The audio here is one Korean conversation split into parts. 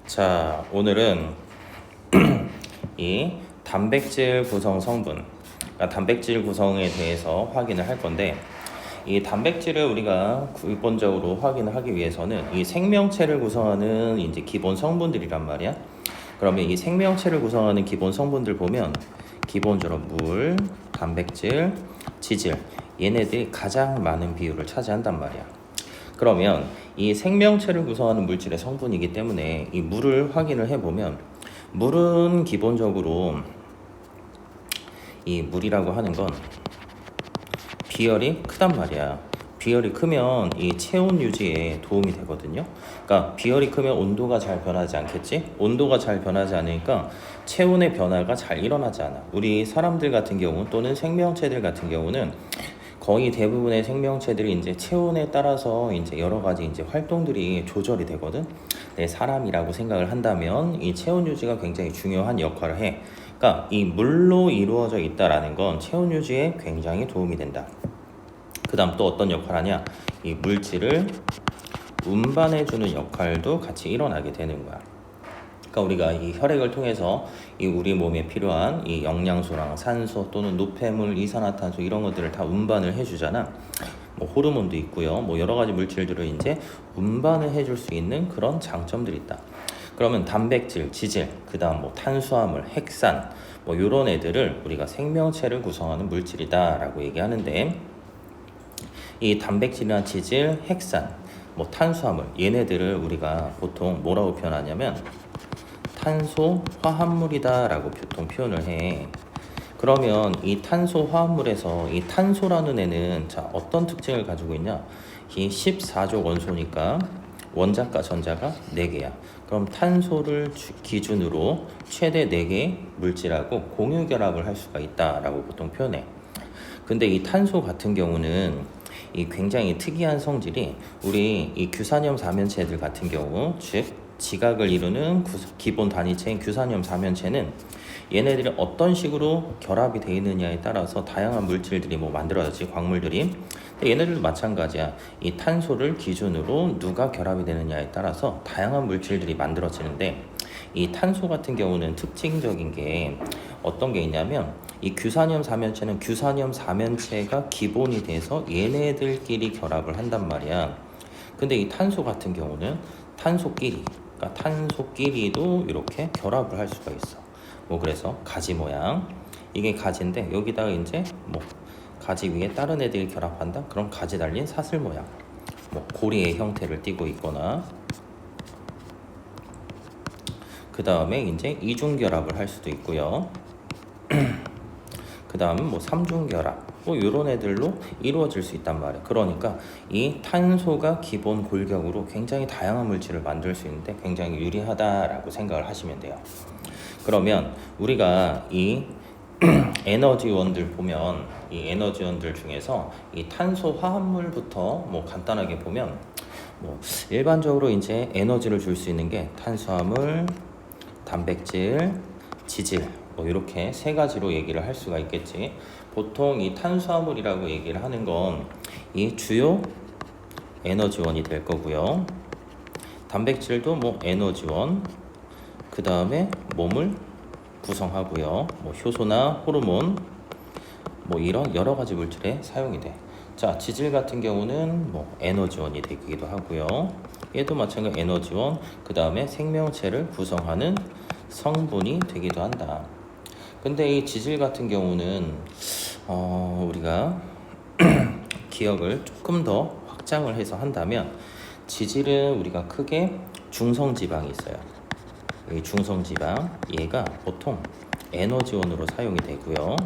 자, 오늘은 이 단백질 구성 성분, 그러니까 단백질 구성에 대해서 확인을 할 건데, 이 단백질을 우리가 기본적으로 확인을 하기 위해서는 이 생명체를 구성하는 이제 기본 성분들이란 말이야. 그러면 이 생명체를 구성하는 기본 성분들 보면 기본적으로 물, 단백질, 지질, 얘네들이 가장 많은 비율을 차지한단 말이야. 그러면 이 생명체를 구성하는 물질의 성분이기 때문에 이 물을 확인을 해보면, 물은 기본적으로 이 물이라고 하는 건 비열이 크단 말이야. 비열이 크면 이 체온 유지에 도움이 되거든요. 그러니까 비열이 크면 온도가 잘 변하지 않겠지? 온도가 잘 변하지 않으니까 체온의 변화가 잘 일어나지 않아. 우리 사람들 같은 경우 또는 생명체들 같은 경우는 거의 대부분의 생명체들이 이제 체온에 따라서 이제 여러 가지 이제 활동들이 조절이 되거든. 내 사람이라고 생각을 한다면 이 체온 유지가 굉장히 중요한 역할을 해. 그러니까 이 물로 이루어져 있다라는 건 체온 유지에 굉장히 도움이 된다. 그 다음 또 어떤 역할을 하냐? 이 물질을 운반해주는 역할도 같이 일어나게 되는 거야. 그러니까 우리가 이 혈액을 통해서 이 우리 몸에 필요한 이 영양소랑 산소 또는 노폐물, 이산화탄소 이런 것들을 다 운반을 해주잖아. 뭐 호르몬도 있고요. 뭐 여러 가지 물질들을 이제 운반을 해줄 수 있는 그런 장점들이 있다. 그러면 단백질, 지질, 그 다음 뭐 탄수화물, 핵산 뭐 이런 애들을 우리가 생명체를 구성하는 물질이다라고 얘기하는데, 이 단백질이나 지질, 핵산, 뭐 탄수화물 얘네들을 우리가 보통 뭐라고 표현하냐면 탄소 화합물이다 라고 보통 표현을 해. 그러면 이 탄소 화합물에서 이 탄소라는 애는 자 어떤 특징을 가지고 있냐? 이 14족 원소니까 원자과 전자가 4개야. 그럼 탄소를 기준으로 최대 4개의 물질하고 공유 결합을 할 수가 있다라고 보통 표현해. 근데 이 탄소 같은 경우는 이 굉장히 특이한 성질이, 우리 이 규산염 사면체들 같은 경우, 즉 지각을 이루는 기본 단위체인 규산염 사면체는 얘네들이 어떤 식으로 결합이 되어 있느냐에 따라서 다양한 물질들이 뭐 만들어졌지, 광물들이. 근데 얘네들도 마찬가지야. 이 탄소를 기준으로 누가 결합이 되느냐에 따라서 다양한 물질들이 만들어지는데, 이 탄소 같은 경우는 특징적인 게 어떤 게 있냐면, 이 규산염 사면체는 규산염 사면체가 기본이 돼서 얘네들끼리 결합을 한단 말이야. 근데 이 탄소 같은 경우는 탄소끼리, 그러니까 탄소끼리도 이렇게 결합을 할 수가 있어. 뭐 그래서 가지 모양, 이게 가지인데 여기다가 이제 뭐 가지 위에 다른 애들이 결합한다? 그럼 가지 달린 사슬 모양, 뭐 고리의 형태를 띠고 있거나, 그 다음에 이제 이중 결합을 할 수도 있고요. 그 다음에 뭐 삼중 결합, 뭐 이런 애들로 이루어질 수 있단 말이에요. 그러니까 이 탄소가 기본 골격으로 굉장히 다양한 물질을 만들 수 있는데 굉장히 유리하다라고 생각을 하시면 돼요. 그러면 우리가 이 에너지원들 보면, 이 에너지원들 중에서 이 탄소 화합물부터 뭐 간단하게 보면, 뭐 일반적으로 이제 에너지를 줄 수 있는 게 탄수화물, 단백질, 지질, 뭐 이렇게 3가지로 얘기를 할 수가 있겠지. 보통 이 탄수화물이라고 얘기를 하는 건 이 주요 에너지원이 될 거고요. 단백질도 뭐 에너지원, 그 다음에 몸을 구성하고요. 뭐 효소나 호르몬, 뭐 이런 여러 가지 물질에 사용이 돼. 자, 지질 같은 경우는 뭐 에너지원이 되기도 하고요. 얘도 마찬가지로 에너지원, 그 다음에 생명체를 구성하는 성분이 되기도 한다. 근데 이 지질 같은 경우는 우리가 기억을 조금 더 확장을 해서 한다면, 지질은 우리가 크게 중성지방이 있어요. 이 중성지방, 얘가 보통 에너지원으로 사용이 되고요.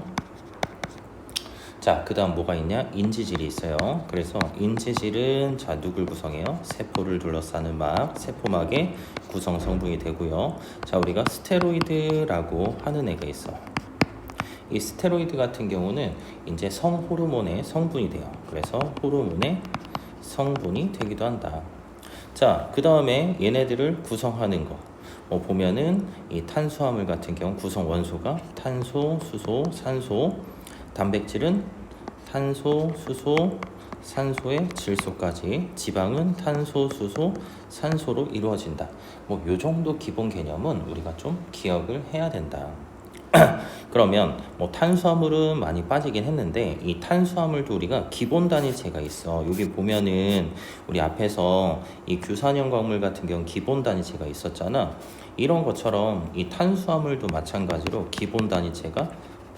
자, 그 다음 뭐가 있냐? 인지질이 있어요. 그래서 인지질은 자 누굴 구성해요? 세포를 둘러싸는 막, 세포막의 구성 성분이 되고요. 자, 우리가 스테로이드라고 하는 애가 있어. 이 스테로이드 같은 경우는 이제 성호르몬의 성분이 돼요. 그래서 호르몬의 성분이 되기도 한다. 자, 그 다음에 얘네들을 구성하는 거 보면은 이 탄수화물 같은 경우 구성 원소가 탄소, 수소, 산소, 단백질은 탄소, 수소, 산소의 질소까지 지방은 탄소, 수소, 산소로 이루어진다. 뭐 요 정도 기본 개념은 우리가 좀 기억을 해야 된다. 그러면 뭐 탄수화물은 많이 빠지긴 했는데 이 탄수화물도 우리가 기본 단위체가 있어. 여기 보면은 우리 앞에서 이 규산형 광물 같은 경우 기본 단위체가 있었잖아. 이런 것처럼 이 탄수화물도 마찬가지로 기본 단위체가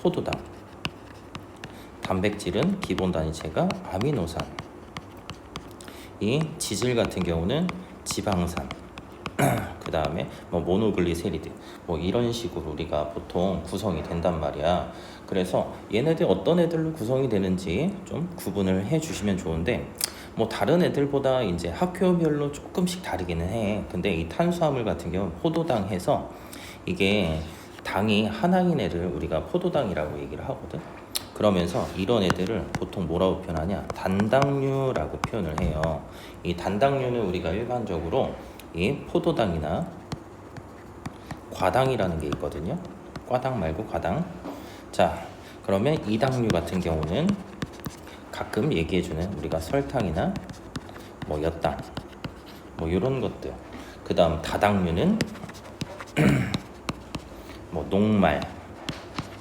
포도당, 단백질은 기본 단위체가 아미노산, 이 지질 같은 경우는 지방산, 그 다음에 뭐 모노글리세리드 뭐 이런 식으로 우리가 보통 구성이 된단 말이야. 그래서 얘네들 어떤 애들로 구성이 되는지 좀 구분을 해 주시면 좋은데, 뭐 다른 애들보다 이제 학교별로 조금씩 다르기는 해. 근데 이 탄수화물 같은 경우는 포도당 해서 이게 당이 하나인 애를 우리가 포도당이라고 얘기를 하거든. 그러면서 이런 애들을 보통 뭐라고 표현하냐, 단당류라고 표현을 해요. 이 단당류는 우리가 일반적으로 이 포도당이나 과당이라는 게 있거든요. 과당 말고 과당. 자, 그러면 이당류 같은 경우는 가끔 얘기해주는 우리가 설탕이나 뭐 엿당 뭐 이런 것들. 그 다음 다당류는 뭐 녹말.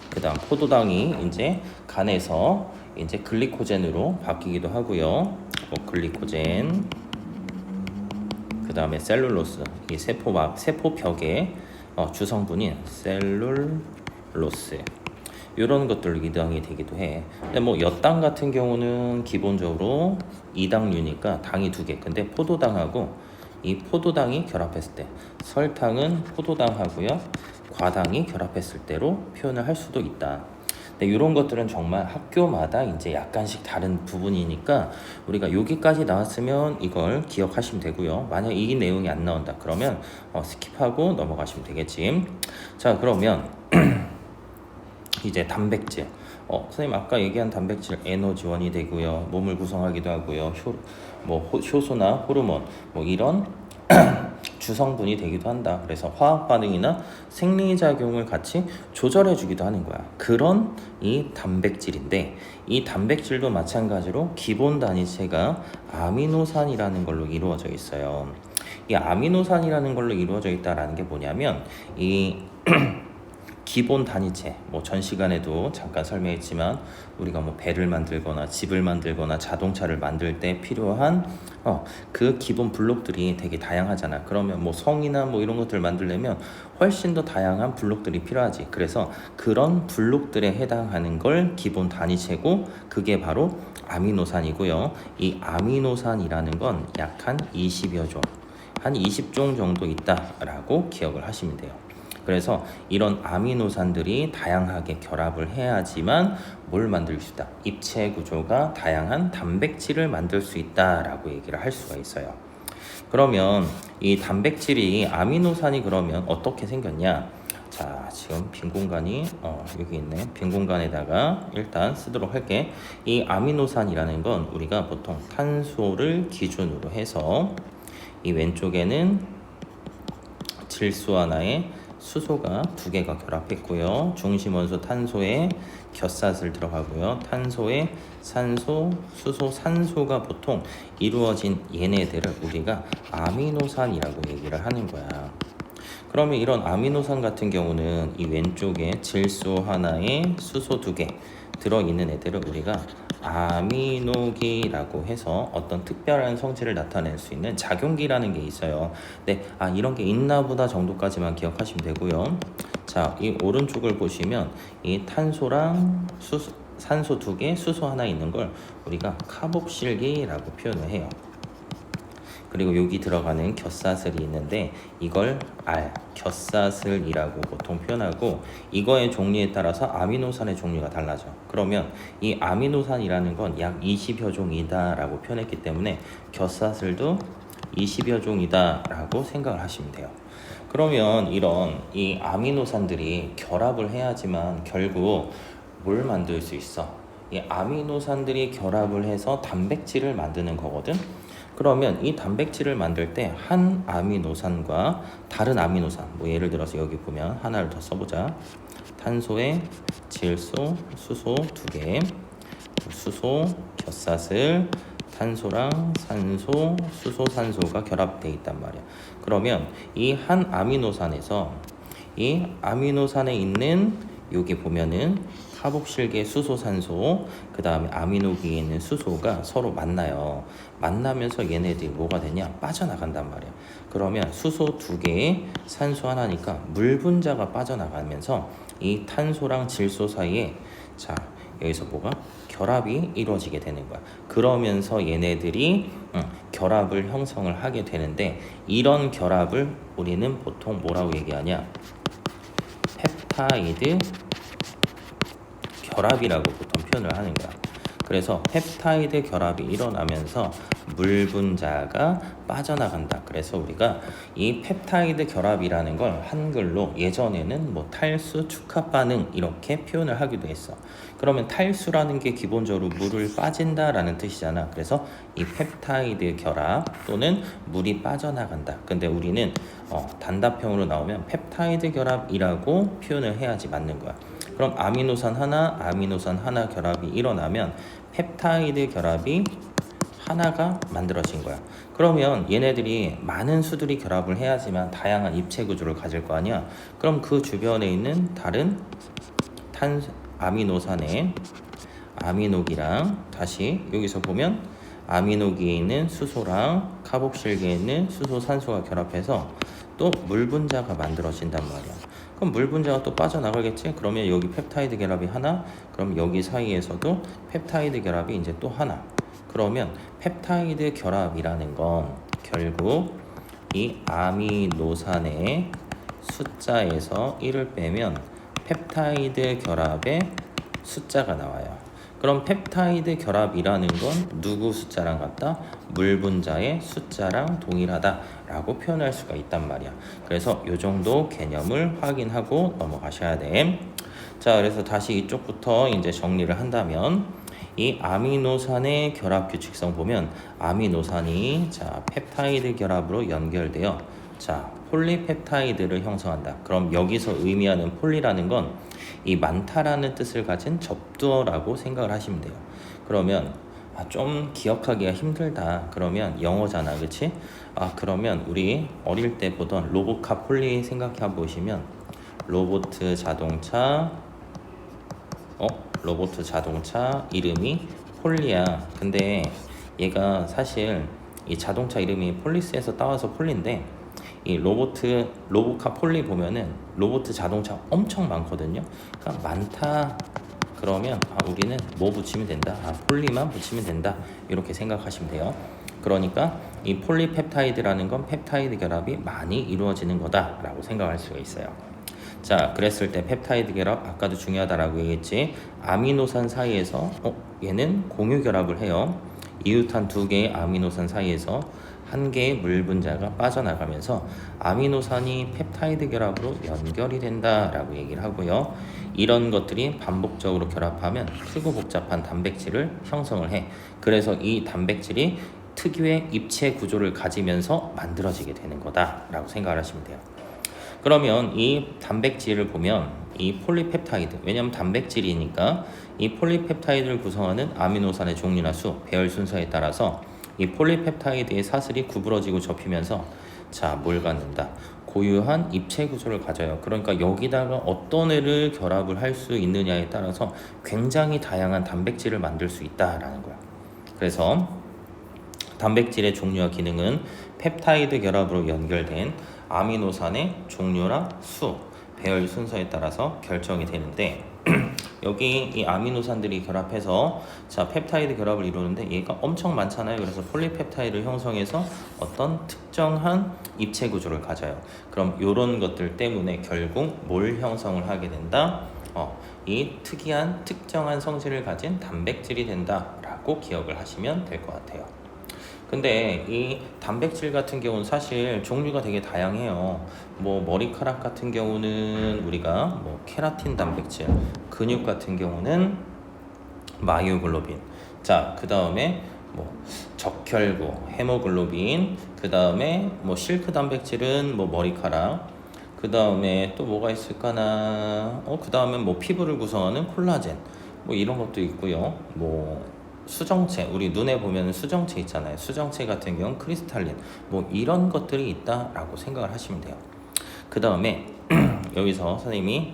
그 다음 포도당이 이제 간에서 이제 글리코젠으로 바뀌기도 하고요. 뭐 글리코젠. 그 다음에 셀룰로스, 이 세포벽의 주성분인 셀룰로스, 이런 것들로 이당이 되기도 해. 근데 뭐 엿당 같은 경우는 기본적으로 이당류니까 당이 두 개. 근데 포도당하고 이 포도당이 결합했을 때, 설탕은 포도당하고요 과당이 결합했을 때로 표현을 할 수도 있다. 근데 이런 것들은 정말 학교마다 이제 약간씩 다른 부분이니까 우리가 여기까지 나왔으면 이걸 기억하시면 되고요. 만약 이 내용이 안 나온다 그러면 스킵하고 넘어가시면 되겠지. 자, 그러면 이제 단백질. 선생님 아까 얘기한 단백질 에너지원이 되고요. 몸을 구성하기도 하고요. 효소나 호르몬 뭐 이런 주성분이 되기도 한다. 그래서 화학 반응이나 생리작용을 같이 조절해 주기도 하는 거야. 그런 이 단백질인데, 이 단백질도 마찬가지로 기본 단위체가 아미노산이라는 걸로 이루어져 있어요. 이 아미노산이라는 걸로 이루어져 있다라는 게 뭐냐면, 이 기본 단위체, 뭐 전 시간에도 잠깐 설명했지만 우리가 뭐 배를 만들거나 집을 만들거나 자동차를 만들 때 필요한 그 기본 블록들이 되게 다양하잖아. 그러면 뭐 성이나 뭐 이런 것들을 만들려면 훨씬 더 다양한 블록들이 필요하지. 그래서 그런 블록들에 해당하는 걸 기본 단위체고, 그게 바로 아미노산이고요. 이 아미노산이라는 건 약 한 20여 종, 한 20종 정도 있다라고 기억을 하시면 돼요. 그래서 이런 아미노산들이 다양하게 결합을 해야지만 뭘 만들 수 있다, 입체 구조가 다양한 단백질을 만들 수 있다라고 얘기를 할 수가 있어요. 그러면 이 단백질이 아미노산이 그러면 어떻게 생겼냐? 자, 지금 빈 공간이 여기 있네. 빈 공간에다가 일단 쓰도록 할게. 이 아미노산이라는 건 우리가 보통 탄소를 기준으로 해서 이 왼쪽에는 질소 하나에 수소가 두 개가 결합했고요. 중심 원소 탄소에 겹사슬 들어가고요. 탄소에 산소, 수소, 산소가 보통 이루어진 얘네들을 우리가 아미노산이라고 얘기를 하는 거야. 그러면 이런 아미노산 같은 경우는 이 왼쪽에 질소 하나에 수소 두 개 들어있는 애들을 우리가 아미노기라고 해서 어떤 특별한 성질을 나타낼 수 있는 작용기라는 게 있어요. 네, 이런 게 있나 보다 정도까지만 기억하시면 되고요. 자, 이 오른쪽을 보시면 이 탄소랑 산소 두 개, 수소 하나 있는 걸 우리가 카복실기라고 표현을 해요. 그리고 여기 들어가는 겹사슬이 있는데 이걸 겹사슬이라고 보통 표현하고, 이거의 종류에 따라서 아미노산의 종류가 달라져. 그러면 이 아미노산이라는 건 약 20여 종이다 라고 표현했기 때문에 겹사슬도 20여 종이다 라고 생각을 하시면 돼요. 그러면 이런 이 아미노산들이 결합을 해야지만 결국 뭘 만들 수 있어? 이 아미노산들이 결합을 해서 단백질을 만드는 거거든. 그러면 이 단백질을 만들 때 한 아미노산과 다른 아미노산, 뭐 예를 들어서 여기 보면 하나를 더 써보자. 탄소에 질소, 수소 두 개, 수소, 겹사슬, 산소랑 산소, 수소, 산소가 결합돼 있단 말이야. 그러면 이 한 아미노산에서 이 아미노산에 있는 여기 보면은 카복실계 수소, 산소, 그 다음에 아미노기에 있는 수소가 서로 만나요. 만나면서 얘네들이 뭐가 되냐? 빠져나간단 말이야. 그러면 수소 2개에 산소 하나니까 물 분자가 빠져나가면서 이 탄소랑 질소 사이에 자 여기서 뭐가? 결합이 이루어지게 되는 거야. 그러면서 얘네들이 결합을 형성을 하게 되는데 이런 결합을 우리는 보통 뭐라고 얘기하냐? 펩타이드 결합이라고 보통 표현을 하는 거야. 그래서 펩타이드 결합이 일어나면서 물 분자가 빠져나간다. 그래서 우리가 이 펩타이드 결합이라는 걸 한글로 예전에는 뭐 탈수 축합 반응 이렇게 표현을 하기도 했어. 그러면 탈수라는 게 기본적으로 물을 빠진다라는 뜻이잖아. 그래서 이 펩타이드 결합 또는 물이 빠져나간다. 근데 우리는 단답형으로 나오면 펩타이드 결합이라고 표현을 해야지 맞는 거야. 그럼 아미노산 하나 결합이 일어나면 펩타이드 결합이 하나가 만들어진 거야. 그러면 얘네들이 많은 수들이 결합을 해야지만 다양한 입체 구조를 가질 거 아니야. 그럼 그 주변에 있는 다른 아미노산의 아미노기랑 다시 여기서 보면 아미노기에 있는 수소랑 카복실계에 있는 수소, 산소가 결합해서 또 물 분자가 만들어진단 말이야. 그럼 물 분자가 또 빠져나가겠지? 그러면 여기 펩타이드 결합이 하나, 그럼 여기 사이에서도 펩타이드 결합이 이제 또 하나. 그러면 펩타이드 결합이라는 건 결국 이 아미노산의 숫자에서 1을 빼면 펩타이드 결합의 숫자가 나와요. 그럼 펩타이드 결합이라는 건 누구 숫자랑 같다? 물 분자의 숫자랑 동일하다라고 표현할 수가 있단 말이야. 그래서 이 정도 개념을 확인하고 넘어가셔야 돼. 자, 그래서 다시 이쪽부터 이제 정리를 한다면 이 아미노산의 결합 규칙성 보면 아미노산이 자 펩타이드 결합으로 연결되어 자 폴리펩타이드를 형성한다. 그럼 여기서 의미하는 폴리라는 건 이 많다라는 뜻을 가진 접두어라고 생각을 하시면 돼요. 그러면 좀 기억하기가 힘들다. 그러면 영어잖아, 그치? 그러면 우리 어릴 때 보던 로보카 폴리 생각해 보시면 로봇 자동차 이름이 폴리야. 근데 얘가 사실 이 자동차 이름이 폴리스에서 따와서 폴리인데 이 로보카 폴리 보면은 로봇 자동차 엄청 많거든요. 그러니까 많다 그러면 우리는 뭐 붙이면 된다. 폴리만 붙이면 된다. 이렇게 생각하시면 돼요. 그러니까 이 폴리펩타이드라는 건 펩타이드 결합이 많이 이루어지는 거다라고 생각할 수가 있어요. 자, 그랬을 때 펩타이드 결합 아까도 중요하다라고 얘기했지. 아미노산 사이에서 얘는 공유 결합을 해요. 이웃한 2개의 아미노산 사이에서 1개의 물 분자가 빠져나가면서 아미노산이 펩타이드 결합으로 연결이 된다라고 얘기를 하고요. 이런 것들이 반복적으로 결합하면 크고 복잡한 단백질을 형성을 해. 그래서 이 단백질이 특유의 입체 구조를 가지면서 만들어지게 되는 거다라고 생각을 하시면 돼요. 그러면 이 단백질을 보면 이 폴리펩타이드, 왜냐하면 단백질이니까 이 폴리펩타이드를 구성하는 아미노산의 종류나 수, 배열 순서에 따라서 이 폴리펩타이드의 사슬이 구부러지고 접히면서 자, 뭘 갖는다? 고유한 입체 구조를 가져요. 그러니까 여기다가 어떤 애를 결합을 할 수 있느냐에 따라서 굉장히 다양한 단백질을 만들 수 있다라는 거야. 그래서 단백질의 종류와 기능은 펩타이드 결합으로 연결된 아미노산의 종류나 수, 배열 순서에 따라서 결정이 되는데 여기 이 아미노산들이 결합해서 자 펩타이드 결합을 이루는데 얘가 엄청 많잖아요. 그래서 폴리펩타이드를 형성해서 어떤 특정한 입체 구조를 가져요. 그럼 이런 것들 때문에 결국 뭘 형성을 하게 된다? 이 특이한 특정한 성질을 가진 단백질이 된다라고 기억을 하시면 될 것 같아요. 근데 이 단백질 같은 경우는 사실 종류가 되게 다양해요. 뭐 머리카락 같은 경우는 우리가 뭐 케라틴 단백질, 근육 같은 경우는 마이오글로빈. 자, 그 다음에 뭐 적혈구, 헤모글로빈. 그 다음에 뭐 실크 단백질은 뭐 머리카락. 그 다음에 또 뭐가 있을까나? 그 다음에 뭐 피부를 구성하는 콜라겐. 뭐 이런 것도 있고요. 뭐 수정체, 우리 눈에 보면 수정체 있잖아요. 수정체 같은 경우는 크리스탈린, 뭐 이런 것들이 있다라고 생각을 하시면 돼요. 그 다음에 여기서 선생님이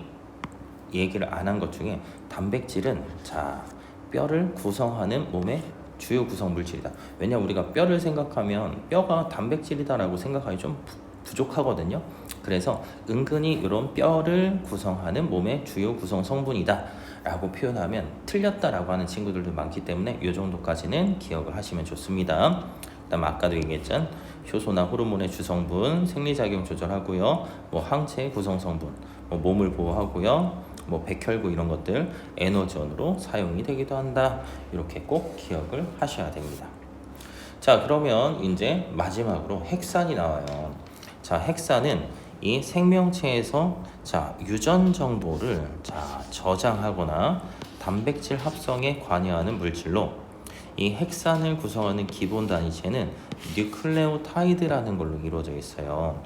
얘기를 안 한 것 중에 단백질은 자 뼈를 구성하는 몸의 주요 구성 물질이다. 왜냐 우리가 뼈를 생각하면 뼈가 단백질이다라고 생각하기 좀 부족하거든요. 그래서 은근히 이런 뼈를 구성하는 몸의 주요 구성 성분이다 라고 표현하면 틀렸다라고 하는 친구들도 많기 때문에 이 정도까지는 기억을 하시면 좋습니다. 그다음 아까도 얘기했잖아. 효소나 호르몬의 주성분, 생리작용 조절하고요. 뭐 항체의 구성성분, 뭐 몸을 보호하고요. 뭐 백혈구 이런 것들 에너지원으로 사용이 되기도 한다. 이렇게 꼭 기억을 하셔야 됩니다. 자, 그러면 이제 마지막으로 핵산이 나와요. 자, 핵산은 이 생명체에서 자 유전 정보를 자 저장하거나 단백질 합성에 관여하는 물질로 이 핵산을 구성하는 기본 단위체는 뉴클레오타이드라는 걸로 이루어져 있어요.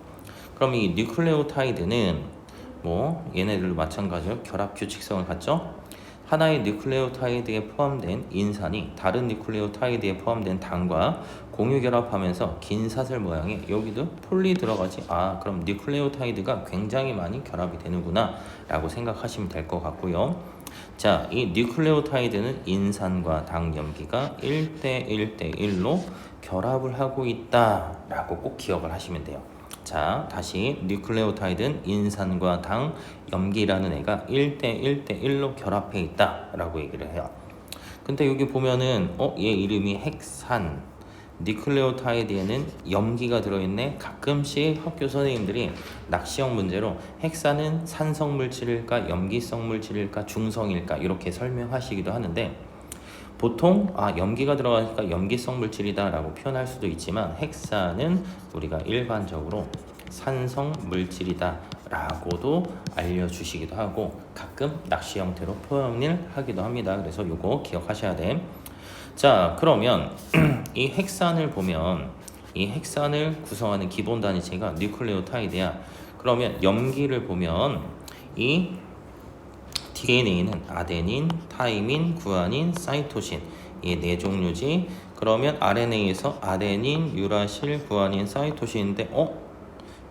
그럼 이 뉴클레오타이드는 뭐 얘네들도 마찬가지로 결합 규칙성을 갖죠. 하나의 뉴클레오타이드에 포함된 인산이 다른 뉴클레오타이드에 포함된 당과 공유 결합하면서 긴 사슬 모양의 여기도 폴리 들어가지. 아, 그럼 뉴클레오타이드가 굉장히 많이 결합이 되는구나 라고 생각하시면 될 것 같고요. 자, 이 뉴클레오타이드는 인산과 당 염기가 1대 1대 1로 결합을 하고 있다 라고 꼭 기억을 하시면 돼요. 자, 다시 뉴클레오타이드는 인산과 당, 염기라는 애가 1대 1대 1로 결합해 있다 라고 얘기를 해요. 근데 여기 보면은 얘 이름이 핵산, 뉴클레오타이드에는 염기가 들어있네. 가끔씩 학교 선생님들이 낚시형 문제로 핵산은 산성 물질일까, 염기성 물질일까, 중성일까 이렇게 설명하시기도 하는데 보통 염기가 들어가니까 염기성 물질이다 라고 표현할 수도 있지만 핵산은 우리가 일반적으로 산성 물질이다 라고도 알려주시기도 하고 가끔 낚시 형태로 표현을 하기도 합니다. 그래서 요거 기억하셔야 돼. 자, 그러면 이 핵산을 보면 이 핵산을 구성하는 기본 단위체가 뉴클레오타이드야. 그러면 염기를 보면 이 DNA는 아데닌, 타이민, 구아닌, 사이토신 이 네 종류지. 그러면 RNA에서 아데닌, 유라실, 구아닌, 사이토신인데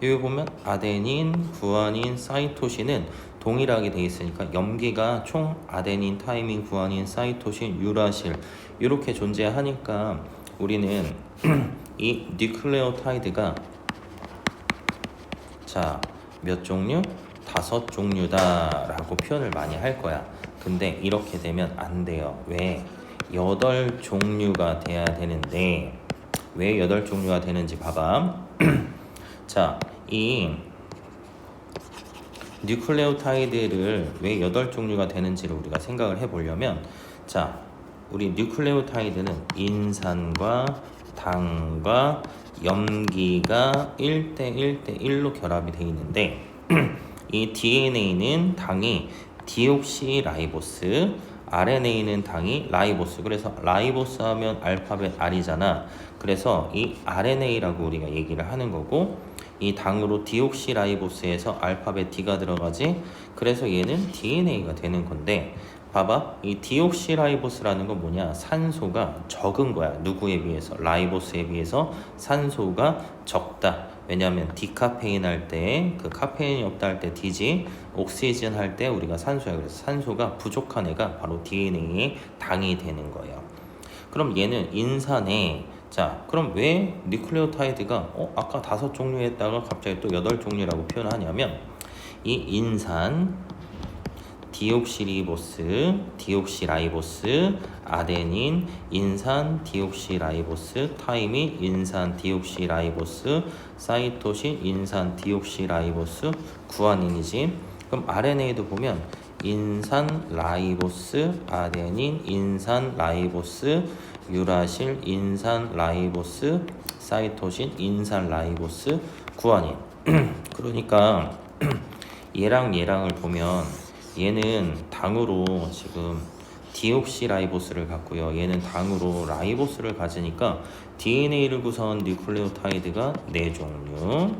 여기 보면 아데닌, 구아닌, 사이토신은 동일하게 돼 있으니까 염기가 총 아데닌, 타이민, 구아닌, 사이토신, 유라실 이렇게 존재하니까 우리는 이 뉴클레오타이드가 자, 몇 종류? 5종류다 라고 표현을 많이 할 거야. 근데 이렇게 되면 안 돼요. 왜? 8종류가 돼야 되는데 왜 8종류가 되는지 봐봐. 자, 이 뉴클레오타이드를 왜 8종류가 되는지를 우리가 생각을 해보려면 자, 우리 뉴클레오타이드는 인산과 당과 염기가 1대 1대 1로 결합이 되어 있는데 이 DNA는 당이 디옥시라이보스, RNA는 당이 라이보스. 그래서 라이보스 하면 알파벳 R이잖아. 그래서 이 RNA라고 우리가 얘기를 하는 거고 이 당으로 디옥시라이보스에서 알파벳 D가 들어가지. 그래서 얘는 DNA가 되는 건데 봐봐. 이 디옥시라이보스라는 건 뭐냐? 산소가 적은 거야. 누구에 비해서? 라이보스에 비해서 산소가 적다. 왜냐하면 디카페인 할 때 그 카페인이 없다 할 때 D지, 옥시즌 할 때 우리가 산소야. 그래서 산소가 부족한 애가 바로 DNA의 당이 되는 거예요. 그럼 얘는 인산에 자, 그럼 왜 뉴클레오타이드가 아까 5종류 했다가 갑자기 또 8종류라고 표현하냐면 이 인산, 디옥시리보스, 디옥시라이보스, 아데닌, 인산, 디옥시라이보스, 타이민, 인산, 디옥시라이보스, 사이토신, 인산, 디옥시라이보스, 구아닌이지. 그럼 RNA도 보면 인산, 라이보스, 아데닌, 인산, 라이보스, 유라실, 인산, 라이보스, 사이토신, 인산, 라이보스, 구아닌. 그러니까 얘랑 얘랑을 보면 얘는 당으로 지금 디옥시라이보스를 갖고요. 얘는 당으로 라이보스를 가지니까 DNA를 구성한 뉴클레오타이드가 4종류.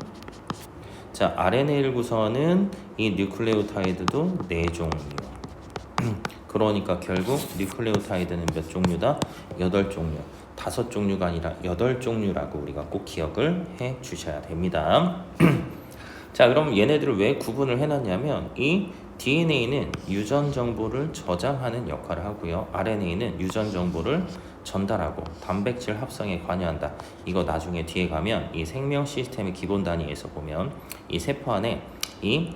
자, RNA를 구성하는 이 뉴클레오타이드도 4종류. 그러니까 결국 뉴클레오타이드는 몇 종류다? 8종류. 5종류가 아니라 8종류라고 우리가 꼭 기억을 해 주셔야 됩니다. 자, 그럼 얘네들을 왜 구분을 해놨냐면 이 DNA는 유전 정보를 저장하는 역할을 하고요. RNA는 유전 정보를 전달하고 단백질 합성에 관여한다. 이거 나중에 뒤에 가면 이 생명 시스템의 기본 단위에서 보면 이 세포 안에 이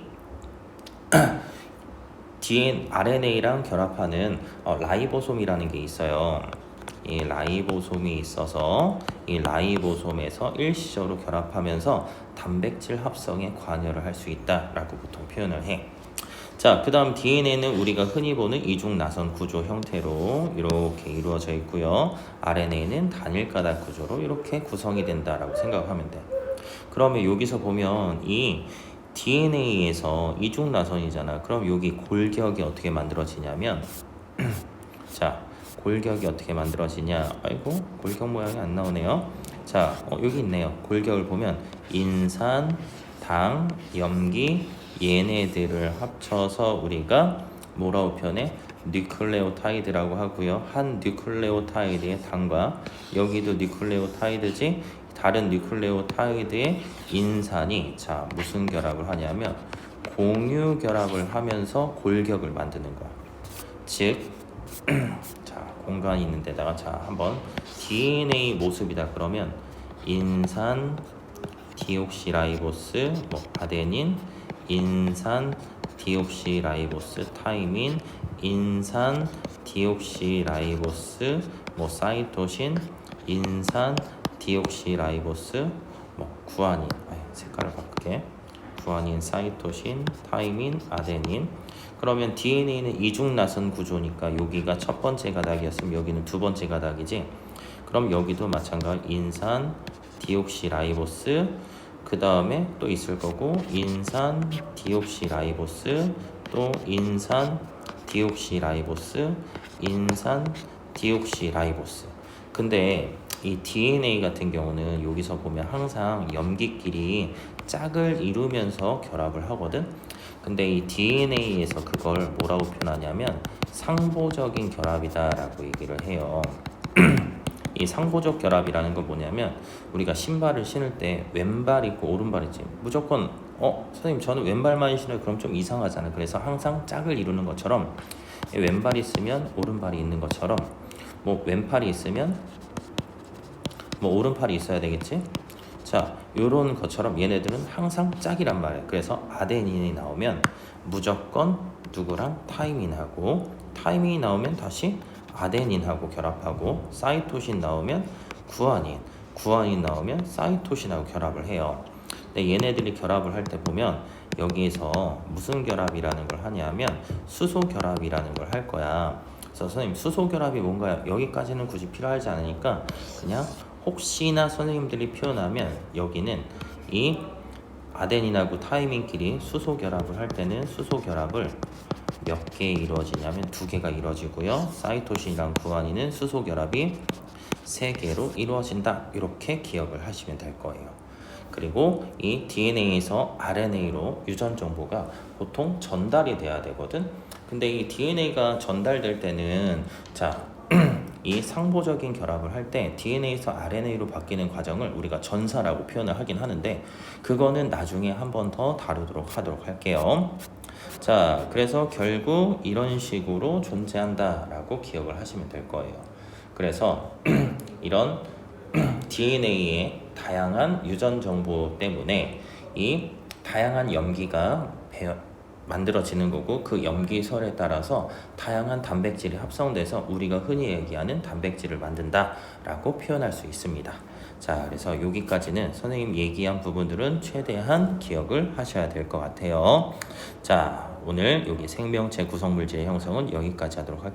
RNA랑 결합하는 라이보솜이라는 게 있어요. 이 라이보솜이 있어서 이 라이보솜에서 일시적으로 결합하면서 단백질 합성에 관여를 할 수 있다라고 보통 표현을 해. 자, 그 다음 DNA는 우리가 흔히 보는 이중 나선 구조 형태로 이렇게 이루어져 있고요. RNA는 단일 가닥 구조로 이렇게 구성이 된다라고 생각하면 돼. 그러면 여기서 보면 이 DNA에서 이중 나선이잖아. 그럼 여기 골격이 어떻게 만들어지냐면 자, 골격이 어떻게 만들어지냐? 아이고, 골격 모양이 안 나오네요. 자, 여기 있네요. 골격을 보면 인산, 당, 염기 얘네들을 합쳐서 우리가 뭐라고 표현해? 뉴클레오타이드라고 하고요. 한 뉴클레오타이드의 당과 여기도 뉴클레오타이드지 다른 뉴클레오타이드의 인산이 자 무슨 결합을 하냐면 공유 결합을 하면서 골격을 만드는 거야. 즉 자 공간이 있는 데다가 자 한번 DNA 모습이다 그러면 인산 디옥시라이보스 뭐 아데닌 인산 디옥시라이보스 타이민 인산 디옥시라이보스 뭐 사이토신 인산 디옥시라이보스 뭐 구아닌 색깔을 바꿀게 구아닌 사이토신 타이민 아데닌 그러면 DNA는 이중나선 구조니까 여기가 첫 번째 가닥이었으면 여기는 두 번째 가닥이지. 그럼 여기도 마찬가지로 인산 디옥시라이보스 그 다음에 또 있을 거고 인산 디옥시라이보스 또 인산 디옥시라이보스 인산 디옥시라이보스. 근데 이 DNA 같은 경우는 여기서 보면 항상 염기끼리 짝을 이루면서 결합을 하거든. 근데 이 DNA에서 그걸 뭐라고 표현하냐면 상보적인 결합이다라고 얘기를 해요. 이 상보적 결합이라는 건 뭐냐면 우리가 신발을 신을 때 왼발 있고 오른발 있지. 무조건 선생님 저는 왼발만 신어요. 그럼 좀 이상하잖아. 그래서 항상 짝을 이루는 것처럼 왼발이 있으면 오른발이 있는 것처럼 뭐 왼팔이 있으면 뭐 오른팔이 있어야 되겠지. 자, 요런 것처럼 얘네들은 항상 짝이란 말이야. 그래서 아데닌이 나오면 무조건 누구랑 타이민하고 타이민이 나오면 다시 아데닌하고 결합하고 사이토신 나오면 구아닌 나오면 사이토신하고 결합을 해요. 근데 얘네들이 결합을 할 때 보면 여기에서 무슨 결합이라는 걸 하냐면 수소 결합이라는 걸 할 거야. 그래서 선생님 수소 결합이 뭔가요? 여기까지는 굳이 필요하지 않으니까 그냥 혹시나 선생님들이 표현하면 여기는 이 아데닌하고 타이민끼리 수소 결합을 할 때는 수소 결합을 몇 개 이루어지냐면 2개가 이루어지고요. 사이토신이랑 구아닌은 수소 결합이 3개로 이루어진다. 이렇게 기억을 하시면 될 거예요. 그리고 이 DNA에서 RNA로 유전 정보가 보통 전달이 돼야 되거든. 근데 이 DNA가 전달될 때는 이 상보적인 결합을 할 때 DNA에서 RNA로 바뀌는 과정을 우리가 전사라고 표현을 하긴 하는데 그거는 나중에 한 번 더 다루도록 하도록 할게요. 자, 그래서 결국 이런 식으로 존재한다라고 기억을 하시면 될 거예요. 그래서 이런 DNA의 다양한 유전 정보 때문에 이 다양한 염기가 만들어지는 거고 그 염기설에 따라서 다양한 단백질이 합성돼서 우리가 흔히 얘기하는 단백질을 만든다라고 표현할 수 있습니다. 자, 그래서 여기까지는 선생님 얘기한 부분들은 최대한 기억을 하셔야 될 것 같아요. 자, 오늘 여기 생명체 구성물질의 형성은 여기까지 하도록 할게요.